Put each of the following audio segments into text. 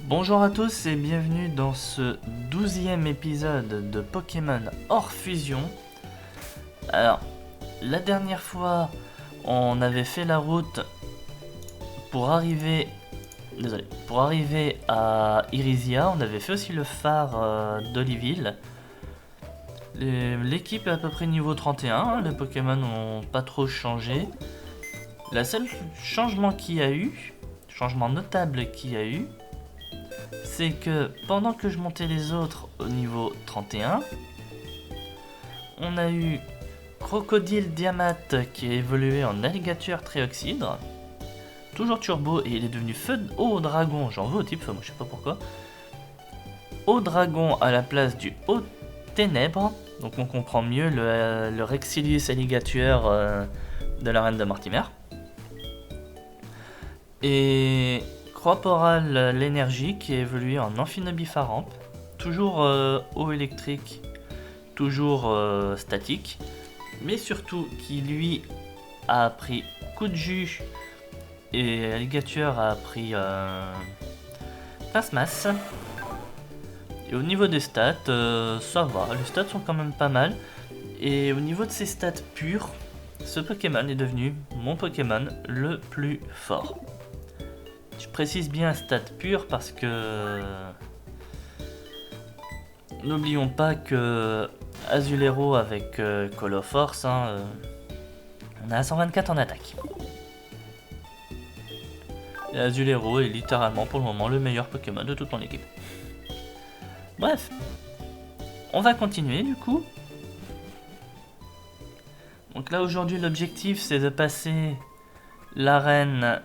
Bonjour à tous et bienvenue dans ce 12e épisode de Pokémon hors fusion. Alors, la dernière fois, on avait fait la route pour arriver à Irisia. On avait fait aussi le phare d'Oliville. L'équipe est à peu près niveau 31, les Pokémon n'ont pas trop changé. La seule changement notable qu'il y a eu, c'est que pendant que je montais les autres au niveau 31, on a eu Crocodile Diamat qui a évolué en Alligator Trioxydre, toujours turbo, et il est devenu feu haut dragon. J'en veux au type feu, moi je sais pas pourquoi. Haut dragon à la place du haut ténèbres, donc on comprend mieux le Rexilius Alligator de la reine de Mortimer. Et Croporal l'énergie qui a évolué en Amphinobifaramp, toujours eau électrique, toujours statique, mais surtout qui lui a appris coup de jus et Alligator a appris Plasmas. Et au niveau des stats, ça va, les stats sont quand même pas mal. Et au niveau de ses stats pures, ce Pokémon est devenu mon Pokémon le plus fort. Je précise bien stats pures parce que n'oublions pas que Azulero avec Call of Force, on a 124 en attaque. Et Azulero est littéralement pour le moment le meilleur Pokémon de toute mon équipe. Bref, on va continuer du coup. Donc là aujourd'hui l'objectif c'est de passer l'arène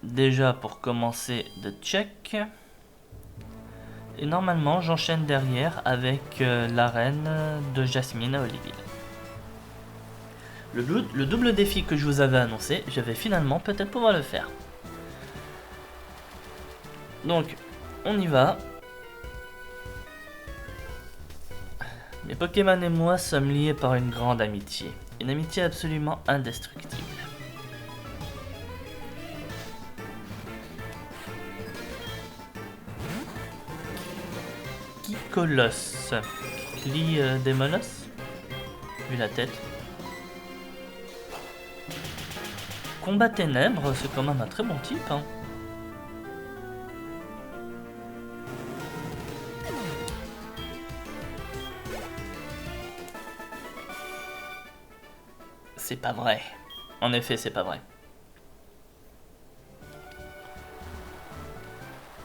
déjà pour commencer de check. Et normalement j'enchaîne derrière avec l'arène de Jasmine à Oliville. Le double défi que je vous avais annoncé, je vais finalement peut-être pouvoir le faire. Donc on y va. Mes Pokémon et moi sommes liés par une grande amitié. Une amitié absolument indestructible. Colosse. Démolos. Vu la tête. Combat ténèbres, c'est quand même un très bon type. C'est pas vrai. En effet, c'est pas vrai.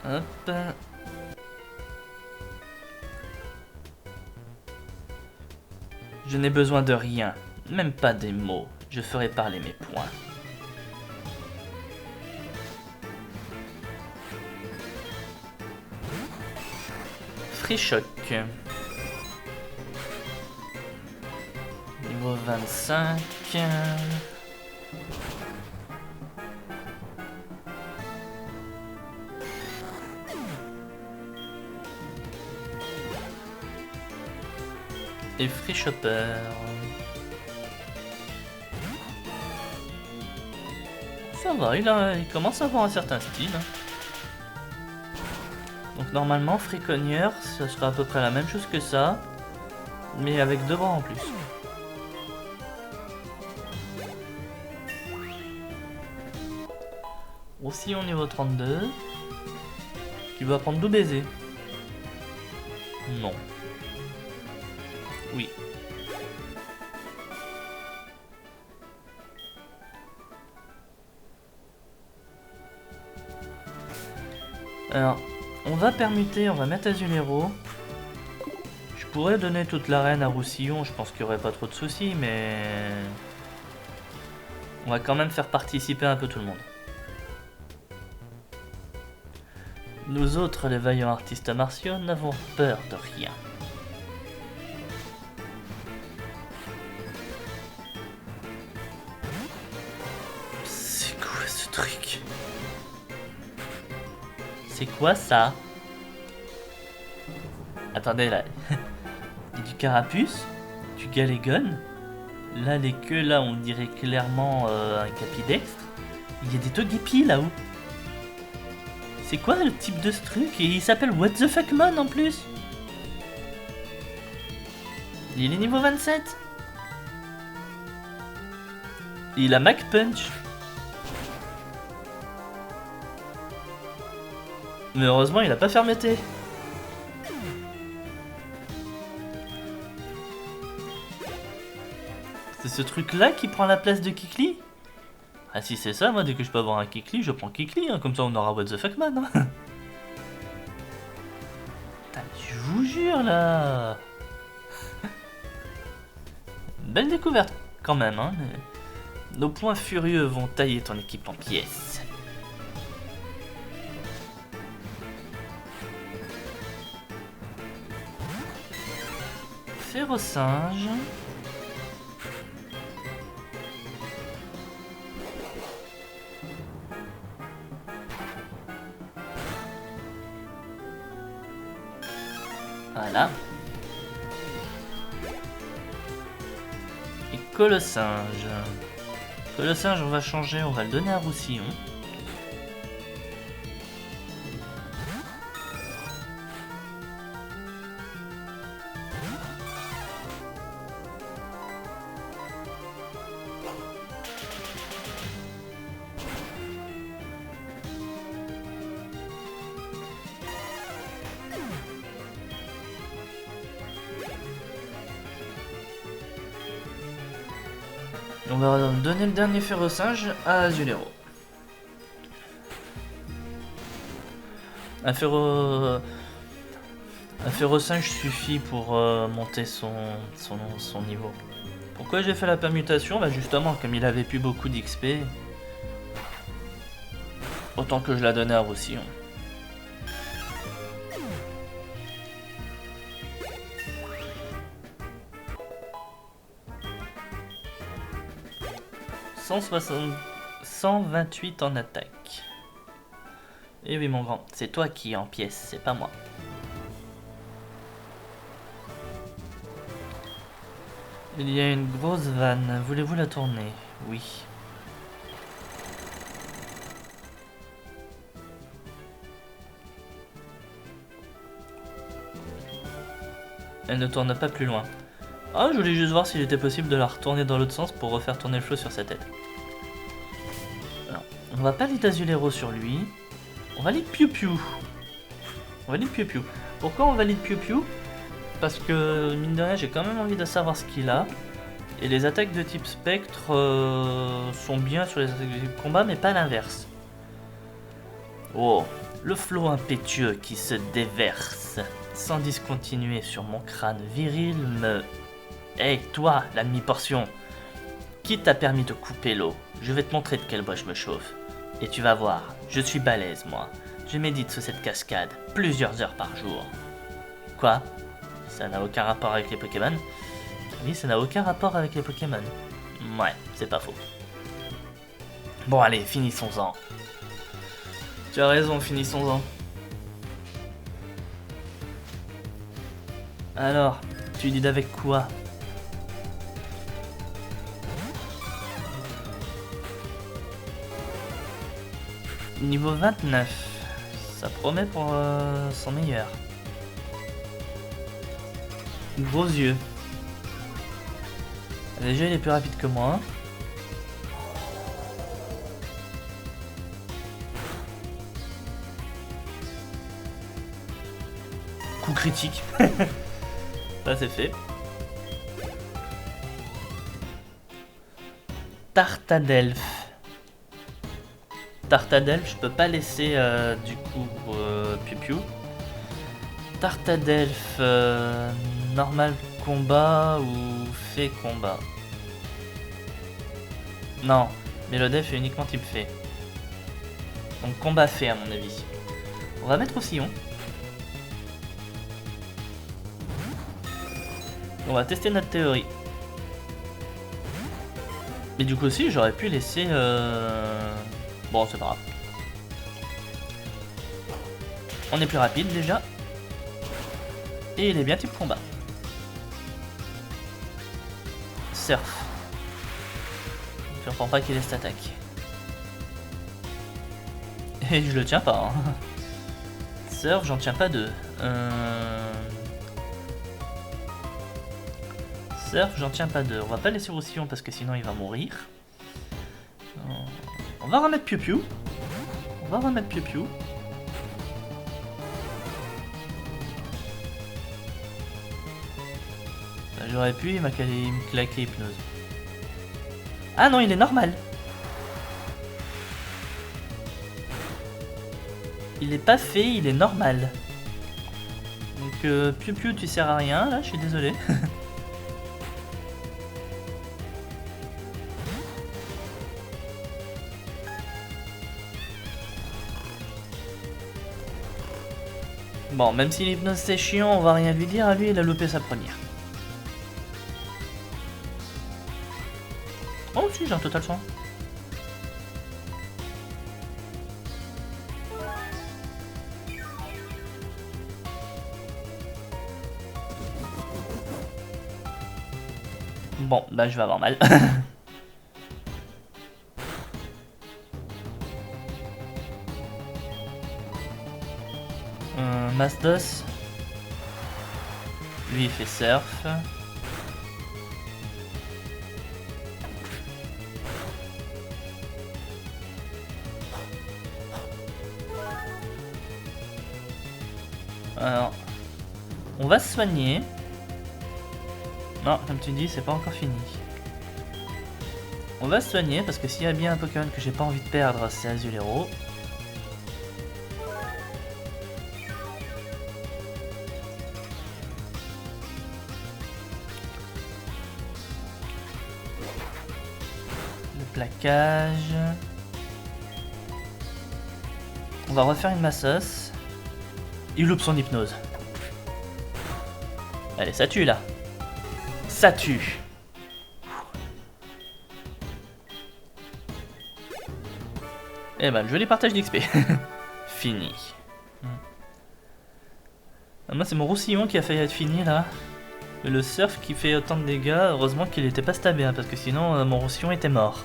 Hop. Je n'ai besoin de rien, même pas des mots. Je ferai parler mes poings. Free Shock. Niveau 25. Et Free Chopper. Ça va, il commence à avoir un certain style. Donc normalement, Free Cogneur, ça sera à peu près la même chose que ça, mais avec 2 bras en plus. Aussi au niveau 32, qui va prendre 2 baisers. Non. Oui. Alors, on va permuter, on va mettre Azulero. Je pourrais donner toute l'arène à Roussillon, je pense qu'il n'y aurait pas trop de soucis, mais on va quand même faire participer un peu tout le monde. Nous autres, les vaillants artistes martiaux, n'avons peur de rien. C'est quoi ce truc? C'est quoi ça? Attendez là. Il y a du carapuce, du galégone. Là les queues là on dirait clairement un capidextre. Il y a des togepi là-haut. C'est quoi le type de ce truc? Et il s'appelle What the fuck Mon en plus. Il est niveau 27. Il a Mac Punch. Mais heureusement il a pas fermeté. C'est ce truc là qui prend la place de Kikli? Ah si c'est ça, moi dès que je peux avoir un Kikli, je prends Kikli, hein, comme ça on aura What the fuck man. Hein. Putain, je vous jure là. Belle découverte quand même, hein. Nos poings furieux vont tailler ton équipe en pièces. Férocinge. Voilà. Et Colossinge. Colossinge, on va changer, on va le donner à Roussillon. On va donner le dernier Férocinge à Azulero. Un Férocinge suffit pour monter son niveau. Pourquoi j'ai fait la permutation? Bah justement, comme il avait plus beaucoup d'XP, autant que je la donnais à Roussillon. « 128 en attaque. Et oui mon grand, c'est toi qui es en pièces, c'est pas moi. Il y a une grosse vanne, voulez-vous la tourner? Oui. Elle ne tourne pas plus loin. Ah, je voulais juste voir s'il était possible de la retourner dans l'autre sens pour refaire tourner le flot sur sa tête. Alors, on va pas vite Azulero sur lui. On va lead Piu Piu. Pourquoi on valide Piu Piu? Parce que, mine de rien, j'ai quand même envie de savoir ce qu'il a. Et les attaques de type spectre sont bien sur les attaques de type combat, mais pas l'inverse. Oh, le flot impétueux qui se déverse sans discontinuer sur mon crâne viril me... Hey, toi, la demi-portion, qui t'a permis de couper l'eau? Je vais te montrer de quel bois je me chauffe. Et tu vas voir, je suis balèze, moi. Je médite sous cette cascade plusieurs heures par jour. Quoi? Ça n'a aucun rapport avec les Pokémon? Oui, ça n'a aucun rapport avec les Pokémon. Ouais, c'est pas faux. Bon, allez, finissons-en. Tu as raison, finissons-en. Alors, tu dis avec quoi? Niveau 29, ça promet pour son meilleur. Gros yeux. Déjà il est plus rapide que moi. Coup critique. Ça c'est fait. Tartadelph. Tartadelph, je peux pas laisser du coup Piu Piu. Tartadelph, normal combat ou fait combat? Non, Mélodef est uniquement type fait. Donc combat fait à mon avis. On va mettre Roussillon. On va tester notre théorie. Mais du coup aussi j'aurais pu laisser... Bon c'est pas grave. On est plus rapide déjà. Et il est bien type combat. Surf. Je comprends pas qu'il ait cette attaque. Et je le tiens pas. Hein. Surf, j'en tiens pas deux. Surf, j'en tiens pas deux. On va pas laisser Roussillon parce que sinon il va mourir. On va remettre Piu Piu. On va remettre Piu Piu. J'aurais pu, il m'a claqué hypnose. Ah non, il est normal. Il est pas fait, il est normal. Donc Piu Piu, tu sers à rien, là, je suis désolé. Bon, même si l'hypnose c'est chiant, on va rien lui dire, à lui il a loupé sa première. Oh si, j'ai un total soin. Bon, bah je vais avoir mal. Masdos. Lui il fait surf. Alors, on va se soigner. Non, comme tu dis, c'est pas encore fini. On va se soigner parce que s'il y a bien un Pokémon que j'ai pas envie de perdre, c'est Azulero. Le plaquage. On va refaire une Massos. Il loupe son hypnose. Allez, ça tue là. Ça tue. Eh ben, joli partage d'XP. Fini. Moi, c'est mon Roussillon qui a failli être fini là. Le surf qui fait autant de dégâts, heureusement qu'il n'était pas stabé, hein, parce que sinon mon Roussillon était mort.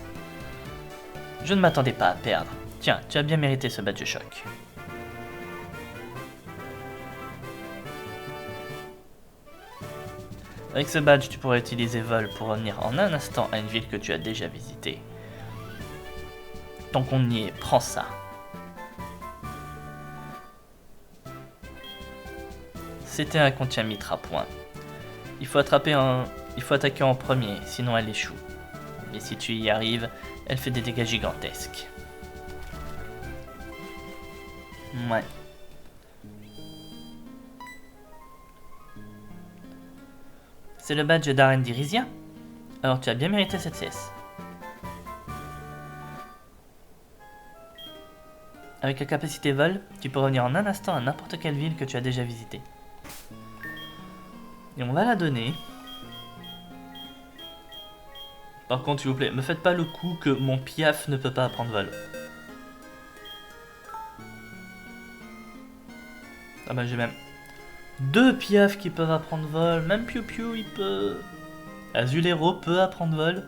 Je ne m'attendais pas à perdre. Tiens, tu as bien mérité ce badge choc. Avec ce badge, tu pourrais utiliser vol pour revenir en un instant à une ville que tu as déjà visitée. Tant qu'on y est, prends ça. C'était un contient mitre à point. Il faut attaquer en premier, sinon elle échoue. Mais si tu y arrives, elle fait des dégâts gigantesques. Ouais. C'est le badge d'Arène d'Irizia. Alors tu as bien mérité cette CS. Avec la capacité vol, tu peux revenir en un instant à n'importe quelle ville que tu as déjà visitée. Et on va la donner. Par contre, s'il vous plaît, me faites pas le coup que mon Piaf ne peut pas apprendre vol. Ah bah j'ai même 2 Piaf qui peuvent apprendre vol. Même Piu Piu il peut. Azulero peut apprendre vol.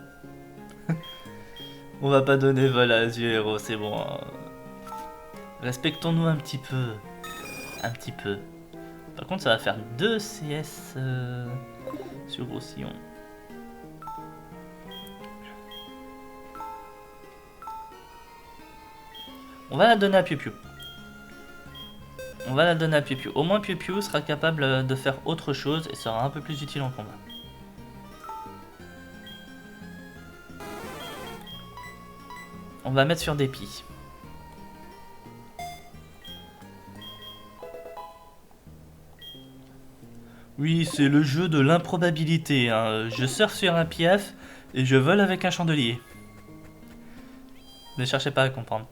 On va pas donner vol à Azulero, c'est bon. Hein. Respectons-nous un petit peu. Un petit peu. Par contre, ça va faire 2 CS sur Roussillon. On va la donner à Piu Piu. On va la donner à Piu Piu. Au moins Piu Piu sera capable de faire autre chose et sera un peu plus utile en combat. On va mettre sur dépit. Oui, c'est le jeu de l'improbabilité. Hein. Je surfe sur un piaf et je vole avec un chandelier. Ne cherchez pas à comprendre.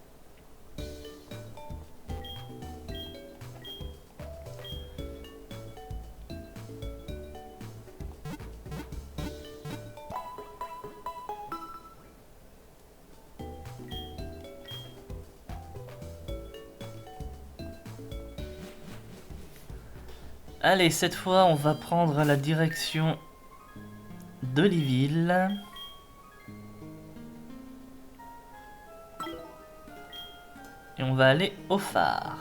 Allez, cette fois, on va prendre la direction de Liville. Et on va aller au phare.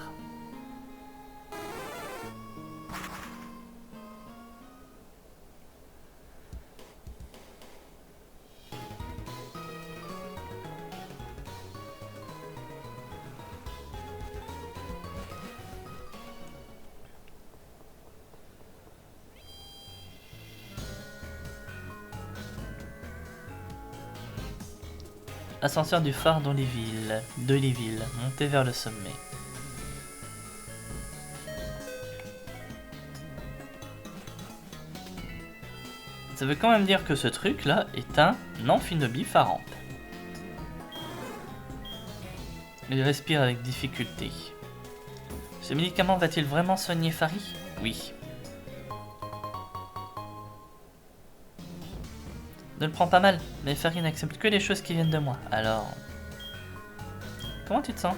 Ascenseur du phare d'Oliville. Montez vers le sommet. Ça veut quand même dire que ce truc là est un amphinobie pharampe. Il respire avec difficulté. Ce médicament va-t-il vraiment soigner Fari? Oui. Ne le prends pas mal, mais Fari n'accepte que les choses qui viennent de moi. Alors... Comment tu te sens?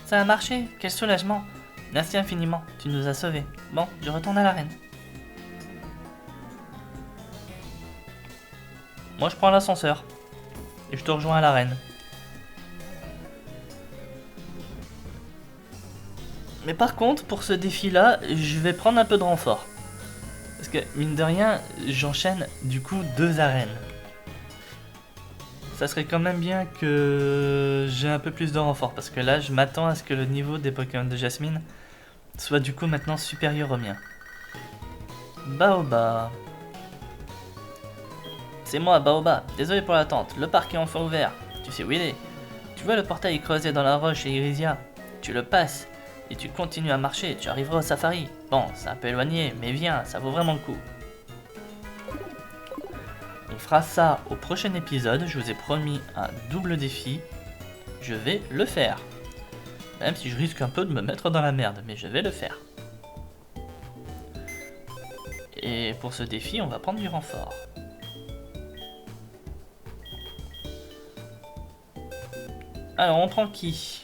Ça a marché, quel soulagement. Merci infiniment, tu nous as sauvés. Bon, je retourne à l'arène. Moi je prends l'ascenseur. Et je te rejoins à l'arène. Mais par contre, pour ce défi-là, je vais prendre un peu de renfort. Parce que, mine de rien, j'enchaîne du coup 2 arènes. Ça serait quand même bien que j'ai un peu plus de renfort. Parce que là, je m'attends à ce que le niveau des Pokémon de Jasmine soit du coup maintenant supérieur au mien. Baoba. C'est moi, Baoba. Désolé pour l'attente. Le parc est enfin ouvert. Tu sais où il est. Tu vois le portail creusé dans la roche et Irisia. Tu le passes. Et tu continues à marcher, tu arriveras au safari. Bon, c'est un peu éloigné, mais viens, ça vaut vraiment le coup. On fera ça au prochain épisode, je vous ai promis un double défi. Je vais le faire. Même si je risque un peu de me mettre dans la merde, mais je vais le faire. Et pour ce défi, on va prendre du renfort. Alors, on prend qui ?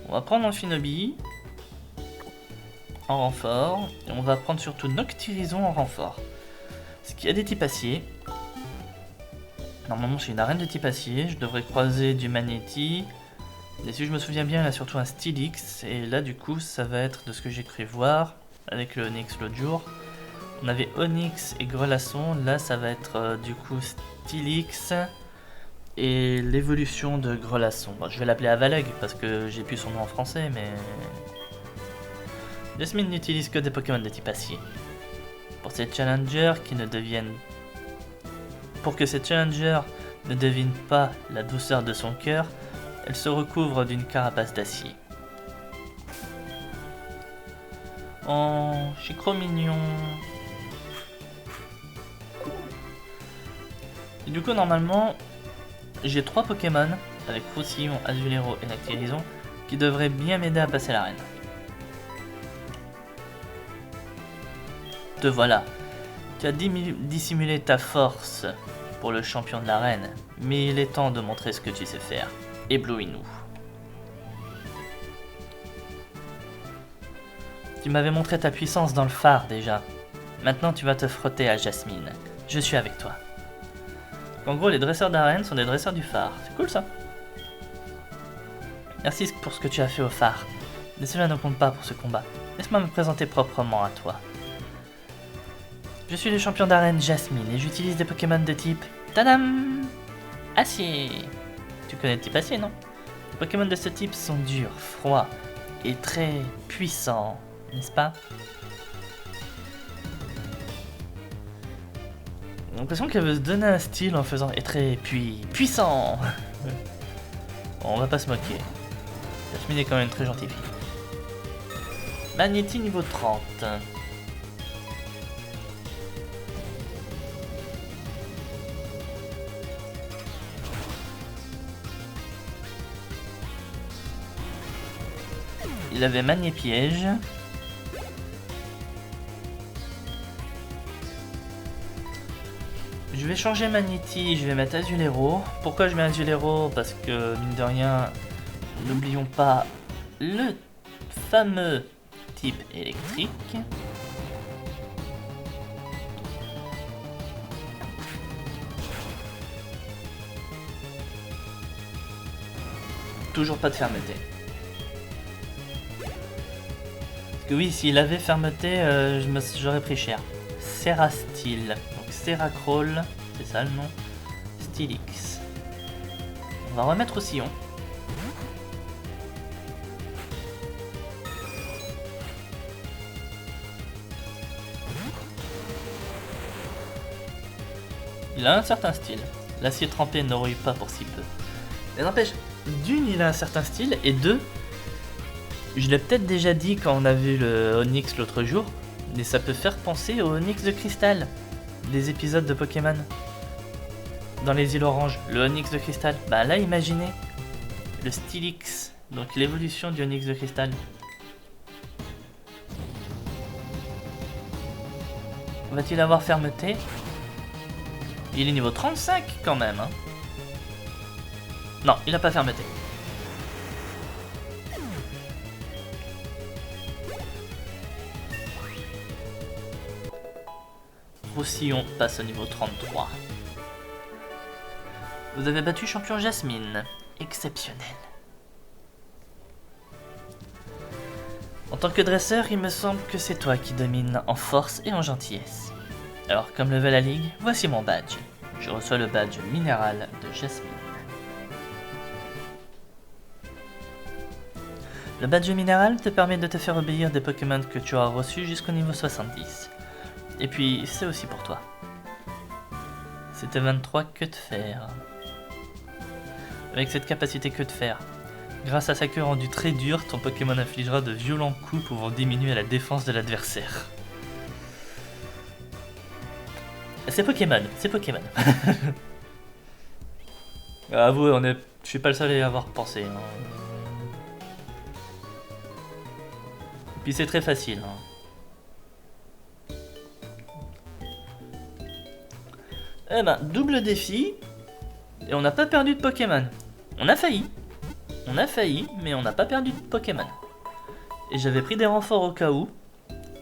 On va prendre Amphinobie en renfort. Et on va prendre surtout Noctirison en renfort. Ce qui a des types acier. Normalement, c'est une arène de type acier. Je devrais croiser du Magnéti. Et si je me souviens bien, il y a surtout un Stylix. Et là, du coup, ça va être de ce que j'ai cru voir avec le Onix l'autre jour. On avait Onix et Grelasson. Là, ça va être du coup Stylix. Et l'évolution de Grelasson. Bon, je vais l'appeler Avaleg parce que j'ai plus son nom en français, mais... Jasmine n'utilise que des Pokémon de type acier. Pour que ces challengers ne deviennent pas la douceur de son cœur, elle se recouvre d'une carapace d'acier. Oh, je suis trop mignon. Et du coup, normalement... J'ai 3 Pokémon, avec Roussillon, Azulero et Noctirison, qui devraient bien m'aider à passer l'arène. Te voilà. Tu as dissimulé ta force pour le champion de l'arène, mais il est temps de montrer ce que tu sais faire. Éblouis-nous. Tu m'avais montré ta puissance dans le phare déjà. Maintenant tu vas te frotter à Jasmine. Je suis avec toi. En gros, les dresseurs d'arène sont des dresseurs du phare. C'est cool ça. Merci pour ce que tu as fait au phare. Mais cela ne compte pas pour ce combat. Laisse-moi me présenter proprement à toi. Je suis le champion d'arène Jasmine et j'utilise des Pokémon de type... Tadam! Acier. Tu connais le type acier, non? Les Pokémon de ce type sont durs, froids et très puissants, n'est-ce pas? J'ai l'impression qu'elle veut se donner un style en faisant et très puissant. Bon, on va pas se moquer. Jasmine est quand même très gentille fille. Magnéti niveau 30. Il avait Magnépiège. Je vais changer Magnéti, je vais mettre Azulero. Pourquoi je mets Azulero? Parce que, mine de rien, n'oublions pas le fameux type électrique. Toujours pas de fermeté. Parce que oui, s'il avait fermeté, j'aurais pris cher. Serrastyle. Donc Serracroll, c'est ça le nom. Stylix. On va remettre au sillon. Il a un certain style. L'acier trempé ne rouille pas pour si peu. Mais n'empêche, d'une, il a un certain style, et deux, je l'ai peut-être déjà dit quand on a vu le Onix l'autre jour, mais ça peut faire penser au Onix de cristal des épisodes de Pokémon. Dans les îles oranges, le Onix de cristal. Bah là, imaginez le Stylix, donc l'évolution du Onix de cristal. Va-t-il avoir fermeté? Il est niveau 35 quand même. Hein. Non, il n'a pas fermeté. Roussillon passe au niveau 33. Vous avez battu champion Jasmine. Exceptionnel. En tant que dresseur, il me semble que c'est toi qui domines en force et en gentillesse. Alors, comme le veut la Ligue, voici mon badge. Je reçois le badge minéral de Jasmine. Le badge minéral te permet de te faire obéir des Pokémon que tu auras reçus jusqu'au niveau 70. Et puis, c'est aussi pour toi. C'était 23 que de fer. Avec cette capacité que de fer, grâce à sa queue rendue très dure, ton Pokémon infligera de violents coups pouvant diminuer la défense de l'adversaire. C'est Pokémon, c'est Pokémon. Avouez, je suis pas le seul à y avoir pensé. Hein. Et puis c'est très facile. Hein. Eh ben, double défi. Et on n'a pas perdu de Pokémon. On a failli, mais on n'a pas perdu de Pokémon. Et j'avais pris des renforts au cas où,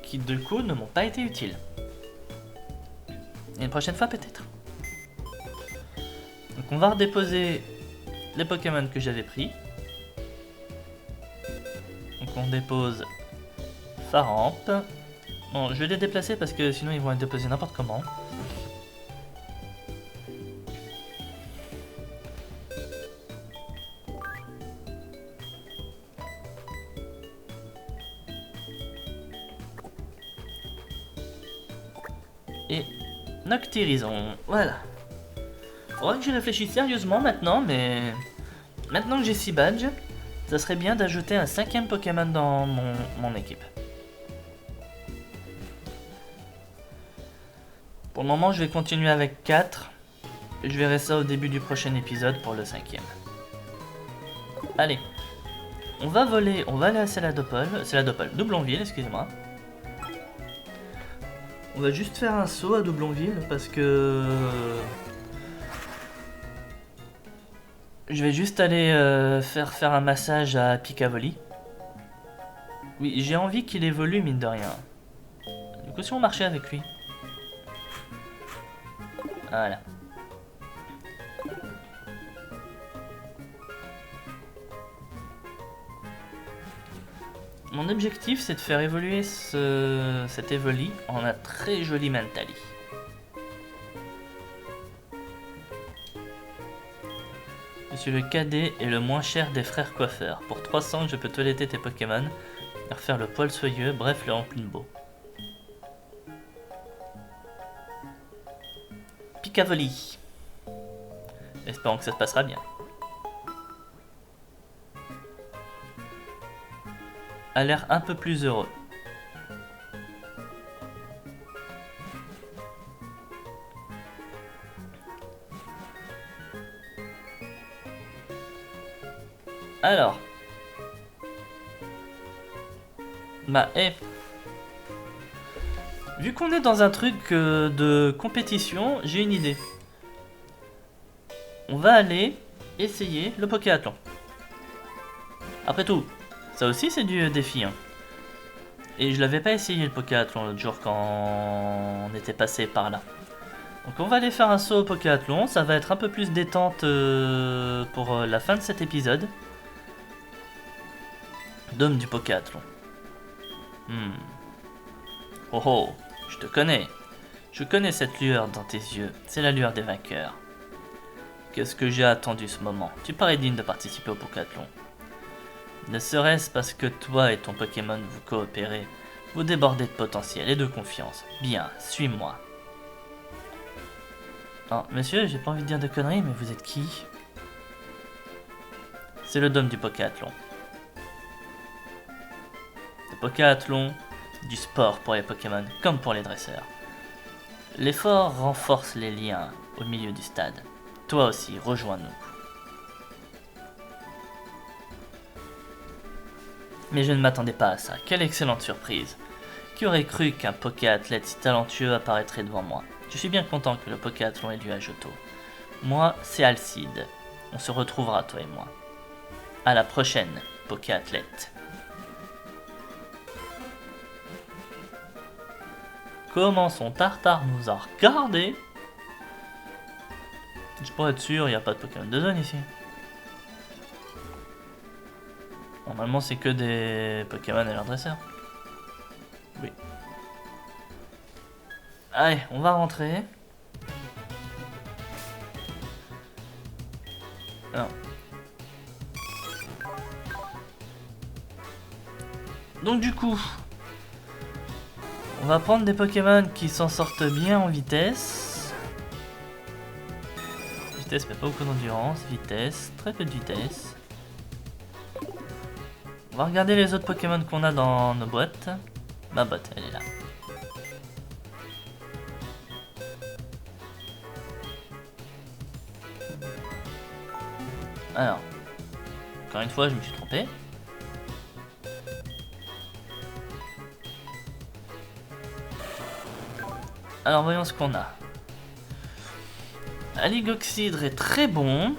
qui du coup ne m'ont pas été utiles. Et une prochaine fois peut-être. Donc on va redéposer les Pokémon que j'avais pris. Donc on dépose Faramp. Bon, je vais les déplacer parce que sinon ils vont être déposés n'importe comment. Et Noctirison, voilà. Faudra que j'y réfléchisse sérieusement maintenant, mais maintenant que j'ai 6 badges, ça serait bien d'ajouter un 5ème Pokémon dans mon équipe. Pour le moment, je vais continuer avec 4. Et je verrai ça au début du prochain épisode pour le 5ème. Allez, on va aller à Céladopole, Doublonville, excusez-moi. On va juste faire un saut à Doublonville parce que je vais juste aller faire un massage à Picavoli. Oui, j'ai envie qu'il évolue mine de rien. Du coup, si on marchait avec lui. Voilà. Mon objectif, c'est de faire évoluer cet Evoli en un très joli Mentali. Je suis le cadet et le moins cher des frères coiffeurs. Pour 300, je peux toiletter tes Pokémon, leur faire le poil soyeux, bref, le remplir de beau. Picavoli. Espérons que ça se passera bien. A l'air un peu plus heureux. Alors. Vu qu'on est dans un truc de compétition, j'ai une idée. On va aller essayer le Pokéathlon. Après tout, ça aussi c'est du défi. Hein. Et je l'avais pas essayé le Pokéathlon l'autre jour quand on était passé par là. Donc on va aller faire un saut au Pokéathlon. Ça va être un peu plus détente pour la fin de cet épisode. Dôme du Pokéathlon. Oh oh, je te connais. Je connais cette lueur dans tes yeux. C'est la lueur des vainqueurs. Qu'est-ce que j'ai attendu ce moment. Tu parais digne de participer au Pokéathlon. Ne serait-ce parce que toi et ton Pokémon vous coopérez, vous débordez de potentiel et de confiance. Bien, suis-moi. Oh, monsieur, j'ai pas envie de dire de conneries, mais vous êtes qui? C'est le dôme du Pokéathlon. Le Pokéathlon, du sport pour les Pokémon, comme pour les dresseurs. L'effort renforce les liens au milieu du stade. Toi aussi, rejoins-nous. Mais je ne m'attendais pas à ça. Quelle excellente surprise. Qui aurait cru qu'un Pokéathlète si talentueux apparaîtrait devant moi? Je suis bien content que le Pokéathlon ait lieu à Johto. Moi, c'est Alcide. On se retrouvera, toi et moi. À la prochaine, Pokéathlète. Comment son Tartare nous a regardé? Je pourrais être sûr, il n'y a pas de Pokémon de zone ici. Normalement, c'est que des Pokémon et leurs dresseurs. Oui. Allez, on va rentrer. Alors. Donc du coup, on va prendre des Pokémon qui s'en sortent bien en vitesse. Vitesse mais pas beaucoup d'endurance. Vitesse, très peu de vitesse. On va regarder les autres Pokémon qu'on a dans nos boîtes. Ma boîte, elle est là. Alors, encore une fois, je me suis trompé. Alors, voyons ce qu'on a. Aligoxydre est très bon.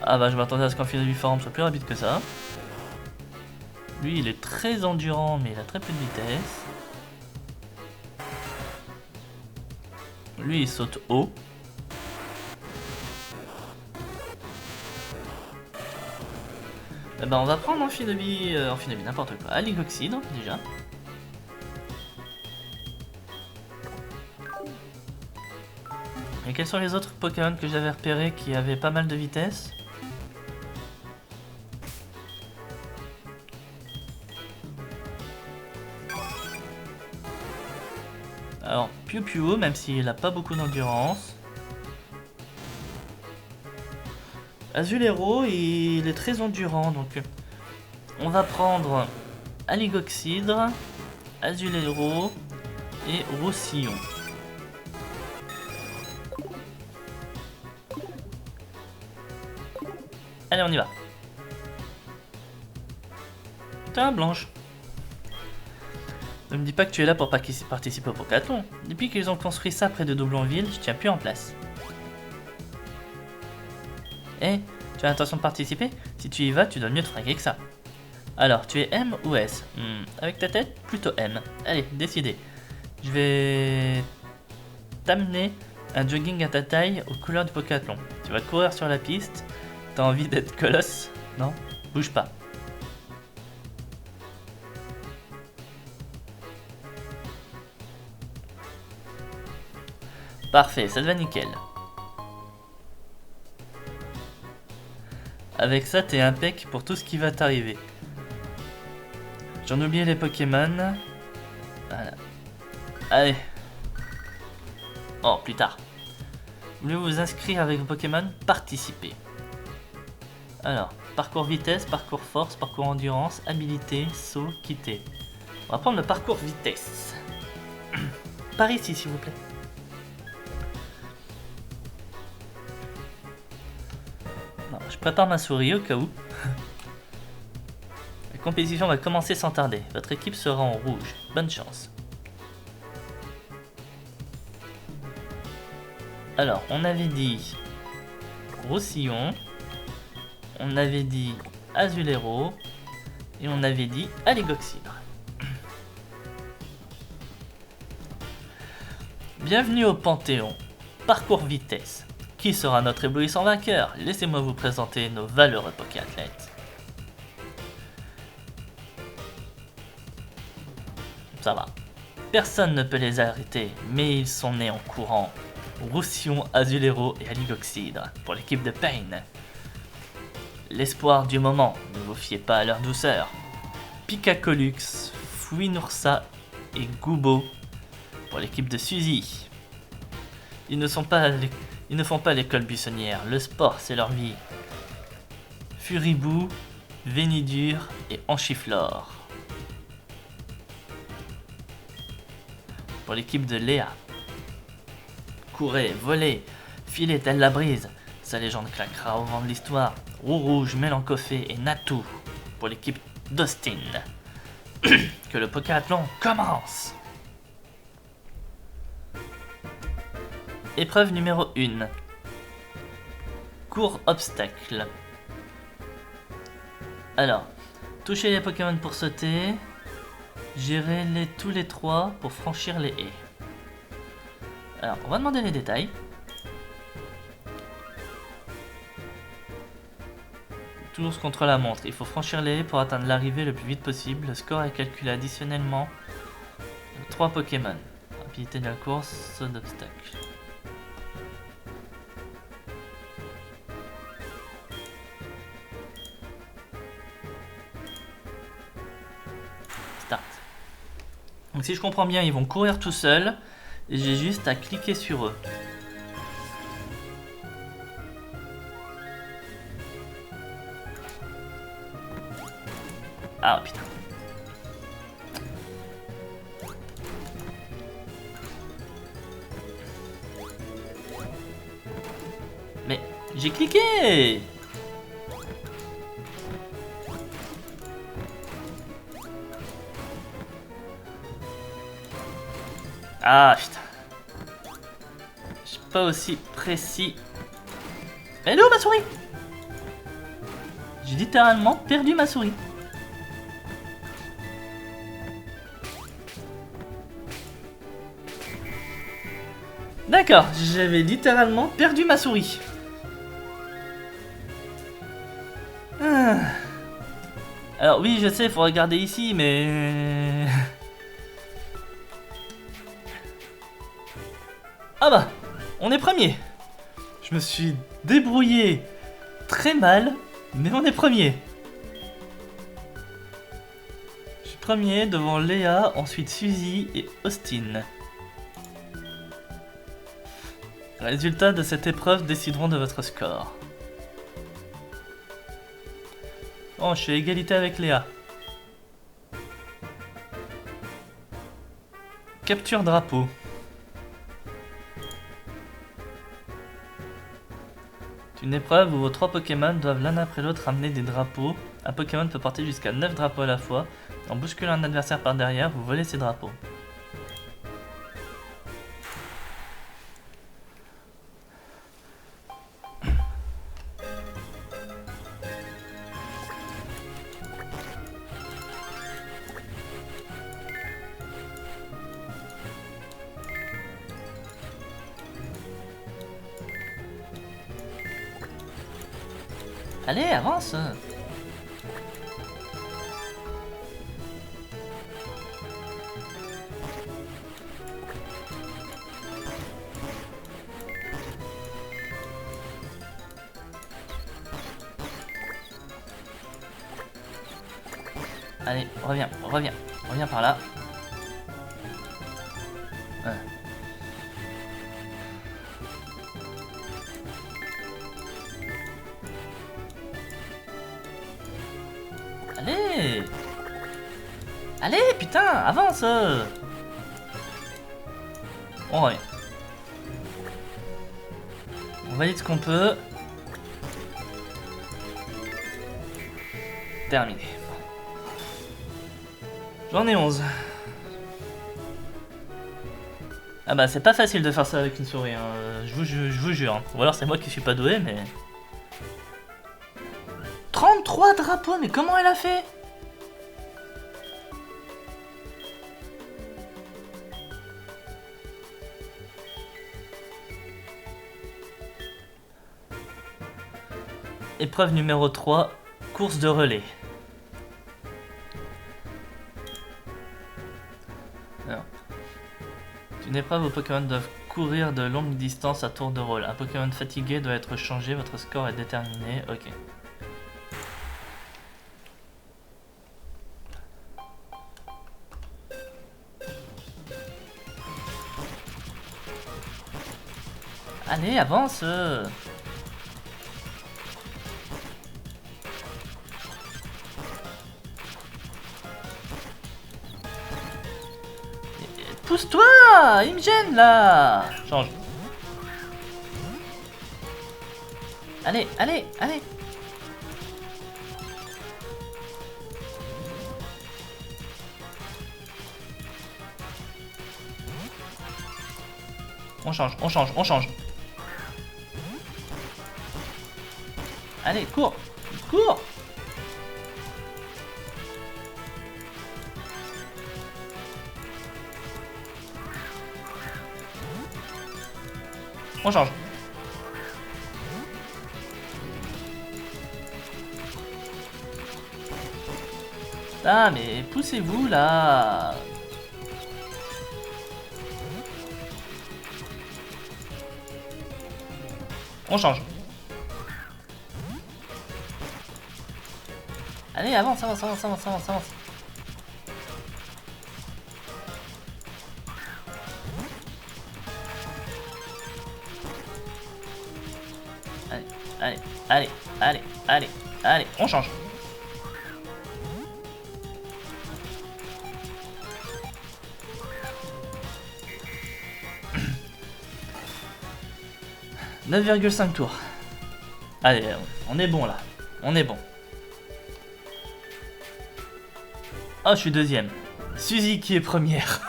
Ah bah, je m'attendais à ce qu'Amphibiform soit plus rapide que ça. Lui, il est très endurant, mais il a très peu de vitesse. Lui, il saute haut. Eh ben, on va prendre Amphibi, n'importe quoi. Aligoxydre, déjà. Et quels sont les autres Pokémon que j'avais repérés qui avaient pas mal de vitesse? Alors, Piu-Piu, même s'il a pas beaucoup d'endurance. Azulero, il est très endurant, donc on va prendre Aligoxydre, Azulero et Roussillon. Allez, on y va. Putain, Blanche. Ne me dis pas que tu es là pour participer au Pokéathlon. Depuis qu'ils ont construit ça près de Doublonville, je tiens plus en place. Eh, tu as l'intention de participer? Si tu y vas, tu dois mieux te fringuer que ça. Alors, tu es M ou S? Avec ta tête, plutôt M. Allez, décidez. Je vais t'amener un jogging à ta taille aux couleurs du Pokéathlon. Tu vas courir sur la piste. T'as envie d'être colosse? Non? Bouge pas. Parfait, ça te va nickel. Avec ça, t'es impec pour tout ce qui va t'arriver. J'en oubliais les Pokémon. Voilà. Allez. Oh, plus tard. Voulez-vous vous inscrire avec vos Pokémon? Participez. Alors, parcours vitesse, parcours force, parcours endurance, habilité, saut, quitter. On va prendre le parcours vitesse. Par ici, s'il vous plaît. Non, je prépare ma souris au cas où. La compétition va commencer sans tarder. Votre équipe sera en rouge. Bonne chance. Alors, on avait dit Roussillon, on avait dit Azulero et on avait dit Aligoxydre. Bienvenue au Panthéon. Parcours vitesse. Qui sera notre éblouissant vainqueur? Laissez-moi vous présenter nos valeureux Pokéathlètes. Ça va. Personne ne peut les arrêter, mais ils sont nés en courant. Roussillon, Azulero et Aligoxydre pour l'équipe de Pain. L'espoir du moment, ne vous fiez pas à leur douceur. Pikacolux, Fouinoursa et Goubo pour l'équipe de Suzy. Ils ne font pas l'école buissonnière. Le sport, c'est leur vie. Furibou, Vénidur et Anchiflore. Pour l'équipe de Léa. Courez, volez, filez telle la brise. Sa légende claquera au vent de l'histoire. Roux Rouge, Mélancofé et Natou. Pour l'équipe d'Austin. Que le Pokéathlon commence. Épreuve numéro 1. Cours obstacle. Alors, touchez les Pokémon pour sauter. Gérez-les tous les 3 pour franchir les haies. Alors, on va demander les détails. Toujours contre la montre. Il faut franchir les haies pour atteindre l'arrivée le plus vite possible. Le score est calculé additionnellement. 3 Pokémon. Rapidité de la course, saut d'obstacle. Start. Donc si je comprends bien, ils vont courir tout seuls. Et j'ai juste à cliquer sur eux. Ah putain. Mais j'ai cliqué. Ah putain. Je suis pas aussi précis. Elle est où ma souris? J'ai littéralement perdu ma souris. D'accord, j'avais littéralement perdu ma souris. Ah. Alors oui, je sais, il faut regarder ici, mais... Ah bah, on est premier. Je me suis débrouillé très mal, mais on est premier. Je suis premier devant Léa, ensuite Suzy et Austin. Les résultats de cette épreuve décideront de votre score. Oh, je suis à égalité avec Léa. Capture drapeau. C'est une épreuve où vos 3 Pokémon doivent l'un après l'autre ramener des drapeaux. Un Pokémon peut porter jusqu'à 9 drapeaux à la fois. En bousculant un adversaire par derrière, vous volez ces drapeaux. Allez, avance! Allez, reviens par là. Ouais. Allez! Allez, putain, avance! On revient. On valide ce qu'on peut. Terminé. J'en ai 11. Ah bah c'est pas facile de faire ça avec une souris, hein. Je vous jure. Ou alors c'est moi qui suis pas doué, mais... 33 drapeaux, mais comment elle a fait? Épreuve numéro 3, course de relais. Alors, c'est une épreuve où Pokémon doivent courir de longues distances à tour de rôle. Un Pokémon fatigué doit être changé, votre score est déterminé. Ok. Allez, avance. Pousse-toi! Il me gêne là! Change. Allez, allez, allez! On change, on change, on change. Allez, cours! Cours! On change. Ah mais poussez-vous là. On change. Allez, avance, avance, avance, avance, avance, avance. Allez, allez, allez, allez, allez, allez, on change. « 9,5 tours. Allez, on est bon là. On est bon. Oh, je suis deuxième. Suzy qui est première.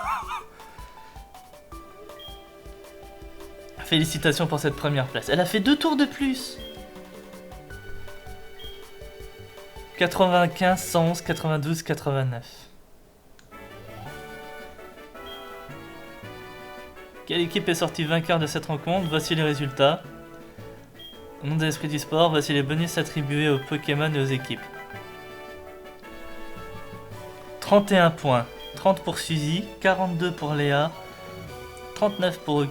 Félicitations pour cette première place. Elle a fait 2 tours de plus. 95, 111, 92, 89. Quelle équipe est sortie vainqueur de cette rencontre? Voici les résultats. Au nom de l'esprit du sport, voici les bonus attribués aux Pokémon et aux équipes. 31 points. 30 pour Suzy, 42 pour Léa, 39 pour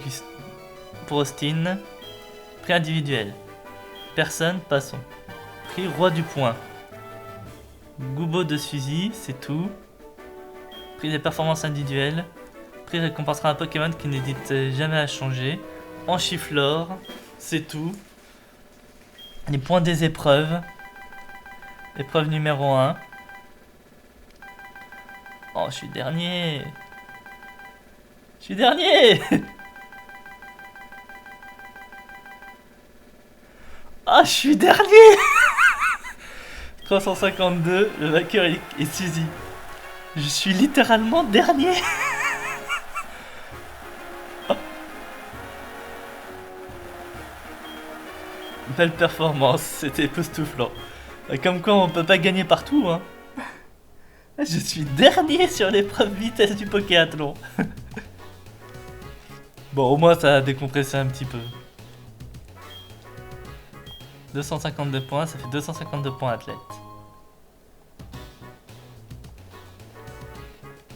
Austin. Prix individuel. Personne, passons. Prix roi du point. Goubo de Suzy, c'est tout. Prix des performances individuelles. Prix récompensera un Pokémon qui n'hésite jamais à changer. Enchiflore, c'est tout. Les points des épreuves. Épreuve numéro 1. Oh, je suis dernier. Je suis dernier. Ah, je suis dernier. 352, le vainqueur est Suzy. Je suis littéralement dernier. Belle performance, c'était époustouflant. Comme quoi on peut pas gagner partout, hein. Je suis dernier sur l'épreuve vitesse du Pokéathlon. Bon, au moins ça a décompressé un petit peu. 252 points, ça fait 252 points athlète.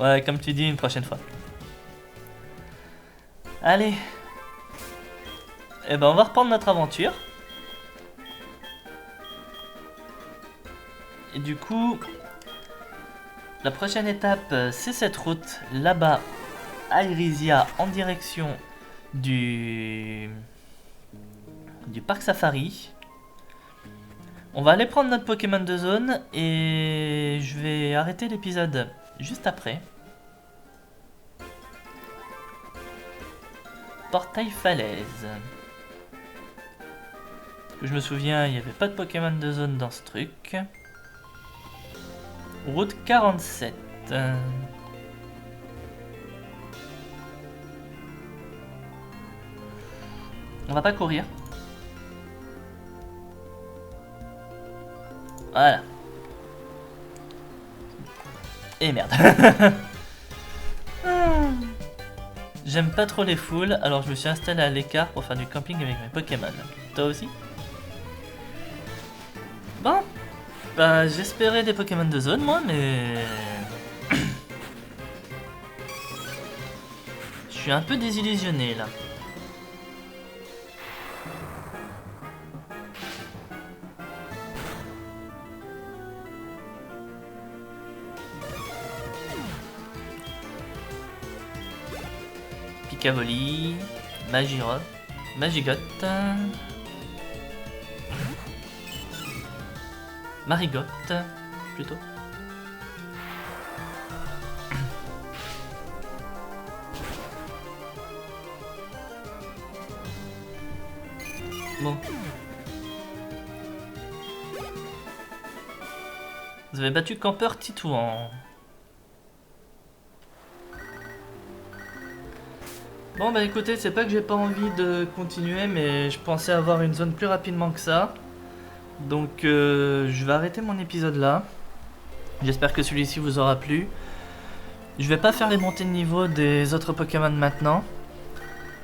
Ouais, comme tu dis, une prochaine fois. Allez. Eh ben, on va reprendre notre aventure. Et du coup, la prochaine étape, c'est cette route là-bas à Irisia en direction du parc safari. On va aller prendre notre Pokémon de zone et je vais arrêter l'épisode juste après. Portail falaise. Je me souviens, il n'y avait pas de Pokémon de zone dans ce truc. Route 47. On va pas courir. Voilà. Et merde. J'aime pas trop les foules, alors je me suis installé à l'écart pour faire du camping avec mes Pokémon. Toi aussi? Bon. Bah, j'espérais des Pokémon de zone, moi, mais... Je suis un peu désillusionné, là. Picavoli, Magiroth. Magigotte. Marigotte, plutôt. Bon. Vous avez battu Campeur Titouan. Bon bah écoutez, c'est pas que j'ai pas envie de continuer, mais je pensais avoir une zone plus rapidement que ça. Donc je vais arrêter mon épisode là. J'espère que celui-ci vous aura plu. Je vais pas faire les montées de niveau des autres Pokémon maintenant.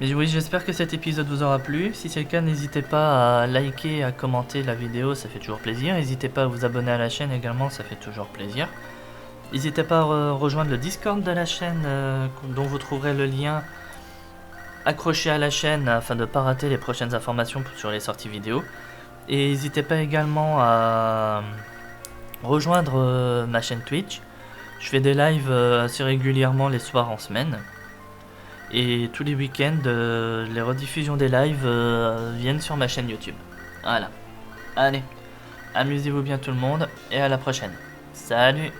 Mais oui, j'espère que cet épisode vous aura plu. Si c'est le cas, n'hésitez pas à liker, à commenter la vidéo, ça fait toujours plaisir. N'hésitez pas à vous abonner à la chaîne également, ça fait toujours plaisir. N'hésitez pas à rejoindre le Discord de la chaîne, dont vous trouverez le lien accroché à la chaîne afin de ne pas rater les prochaines informations sur les sorties vidéo. Et n'hésitez pas également à rejoindre ma chaîne Twitch. Je fais des lives assez régulièrement les soirs en semaine. Et tous les week-ends, les rediffusions des lives viennent sur ma chaîne YouTube. Voilà. Allez, amusez-vous bien tout le monde et à la prochaine. Salut!